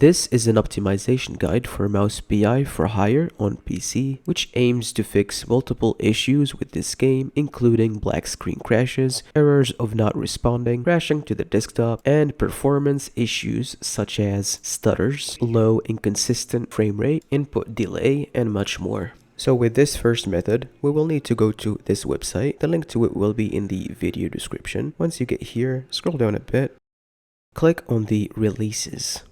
This is an optimization guide for mouse BI for hire on PC, which aims to fix multiple issues with this game, including black screen crashes, errors of not responding, crashing to the desktop, and performance issues such as stutters, low inconsistent frame rate, input delay, and much more. So with this first method, we will need to go to this website. The link to it will be in the video description. Once you get here, scroll down a bit, click on the releases.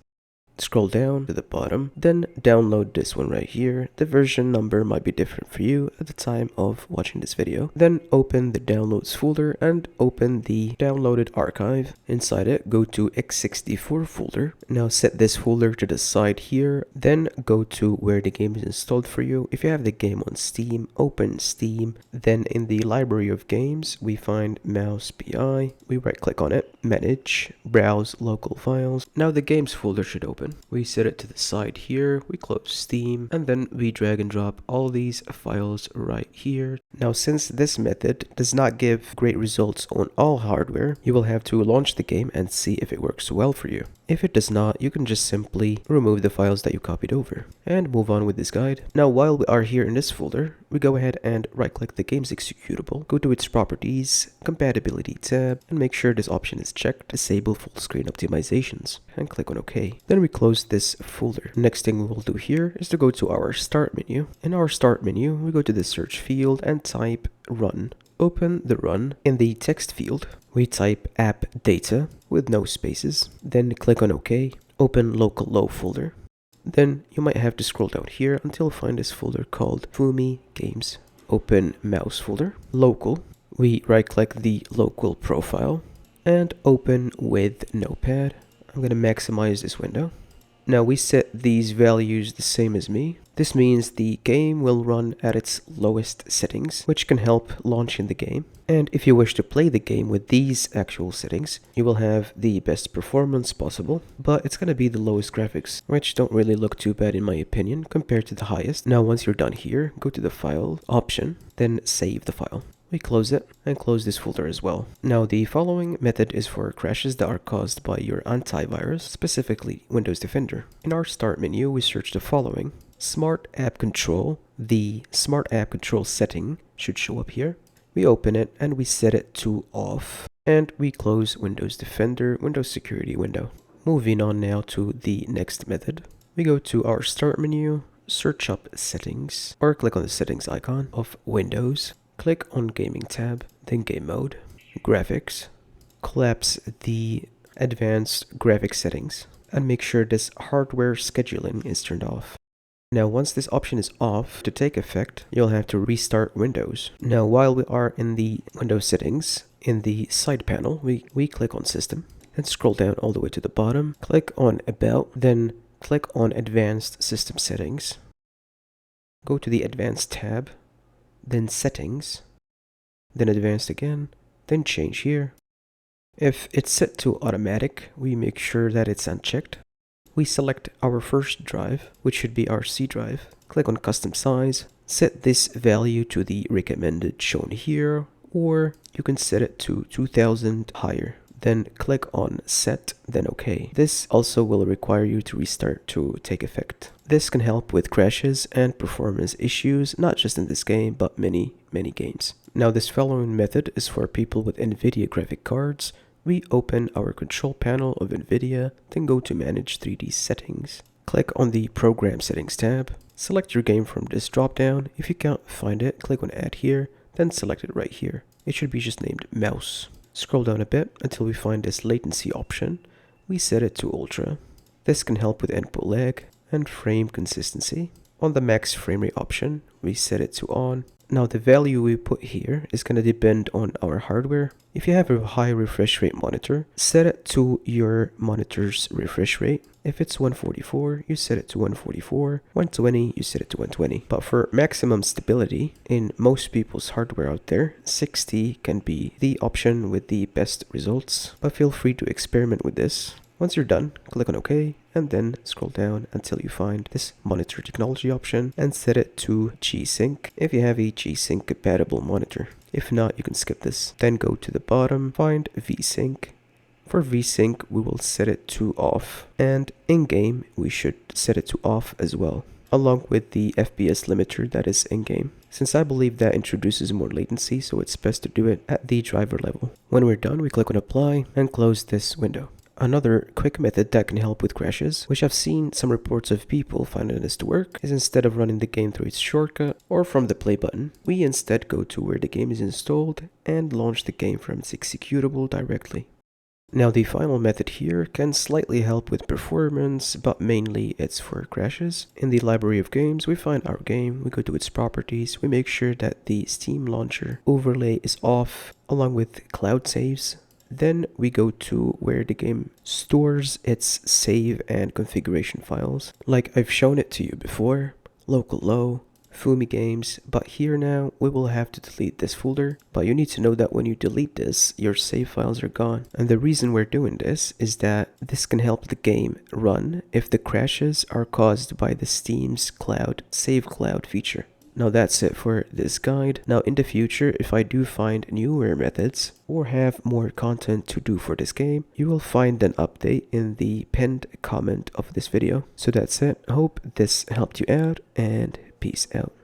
Scroll down to the bottom, then download this one right here. The version number might be different for you at the time of watching this video. Then open the downloads folder and open the downloaded archive. Inside it, go to x64 folder. Now set this folder to the side here, then go to where the game is installed for you. If you have the game on Steam, open Steam. Then in the library of games, we find Mouse BI. We right click on it, manage, browse local files. Now the games folder should open. We set it to the side here, we close Steam, and then we drag and drop all these files right here. Now since this method does not give great results on all hardware, you will have to launch the game and see if it works well for you. If it does not, you can just simply remove the files that you copied over and move on with this guide. Now while we are here in this folder, we go ahead and right click the game's executable, go to its properties, compatibility tab, and make sure this option is checked, disable full screen optimizations, and click on OK. Then we close this folder. Next thing we will do here is to go to our start menu. In our start menu, we go to the search field and type run. Open the run. In the text field, we type app data with no spaces, then click on OK, open local low folder. Then you might have to scroll down here until you find this folder called Fumi Games. Open mouse folder, local. We right click the local profile and open with Notepad. I'm going to maximize this window. Now we set these values the same as me. This means the game will run at its lowest settings, which can help launching the game. And if you wish to play the game with these actual settings, you will have the best performance possible, but it's going to be the lowest graphics, which don't really look too bad in my opinion compared to the highest. Now once you're done here, go to the file option, then save the file. We close it and close this folder as well. Now the following method is for crashes that are caused by your antivirus, specifically Windows Defender. In our start menu, we search the following. Smart App Control. The Smart App Control setting should show up here. We open it and we set it to off. And we close Windows Defender, Windows Security window. Moving on now to the next method. We go to our start menu, search up settings, or click on the settings icon of Windows. Click on Gaming tab, then Game Mode, Graphics, collapse the Advanced Graphics settings, and make sure this hardware scheduling is turned off. Now once this option is off, to take effect, you'll have to restart Windows. Now while we are in the Windows settings, in the side panel, we click on System, and scroll down all the way to the bottom, click on About, then click on Advanced System Settings, go to the Advanced tab, then Settings, then Advanced again, then Change here. If it's set to automatic, we make sure that it's unchecked. We select our first drive, which should be our C drive. Click on Custom Size, set this value to the recommended shown here, or you can set it to 2000 higher. Then click on Set, then OK. This also will require you to restart to take effect. This can help with crashes and performance issues, not just in this game, but many games. Now this following method is for people with Nvidia graphic cards. We open our control panel of Nvidia, then go to Manage 3D Settings. Click on the Program Settings tab. Select your game from this drop-down. If you can't find it, click on Add here, then select it right here. It should be just named Mouse. Scroll down a bit until we find this latency option. We set it to Ultra. This can help with input lag and frame consistency. On the max frame rate option, we set it to on. Now the value we put here is going to depend on our hardware. If you have a high refresh rate monitor, set it to your monitor's refresh rate. If it's 144, you set it to 144. 120, you set it to 120. But for maximum stability, in most people's hardware out there, 60 can be the option with the best results. But feel free to experiment with this. Once you're done, click on OK, and then scroll down until you find this monitor technology option and set it to G-Sync if you have a G-Sync compatible monitor. If not, you can skip this. Then go to the bottom, find V-Sync, For VSync, we will set it to off, and in-game, we should set it to off as well, along with the FPS limiter that is in-game, since I believe that introduces more latency, so it's best to do it at the driver level. When we're done, we click on Apply and close this window. Another quick method that can help with crashes, which I've seen some reports of people finding this to work, is instead of running the game through its shortcut or from the play button, we instead go to where the game is installed and launch the game from its executable directly. Now the final method here can slightly help with performance, but mainly it's for crashes. In the library of games, we find our game, we go to its properties, we make sure that the Steam launcher overlay is off along with cloud saves. Then we go to where the game stores its save and configuration files, like I've shown it to you before, local low, Fumi games, but here now we will have to delete this folder, but you need to know that when you delete this, your save files are gone. And the reason we're doing this is that this can help the game run if the crashes are caused by the Steam's cloud save cloud feature. Now that's it for this guide. Now in the future, if I do find newer methods or have more content to do for this game, you will find an update in the pinned comment of this video. So that's it. Hope this helped you out, and peace out.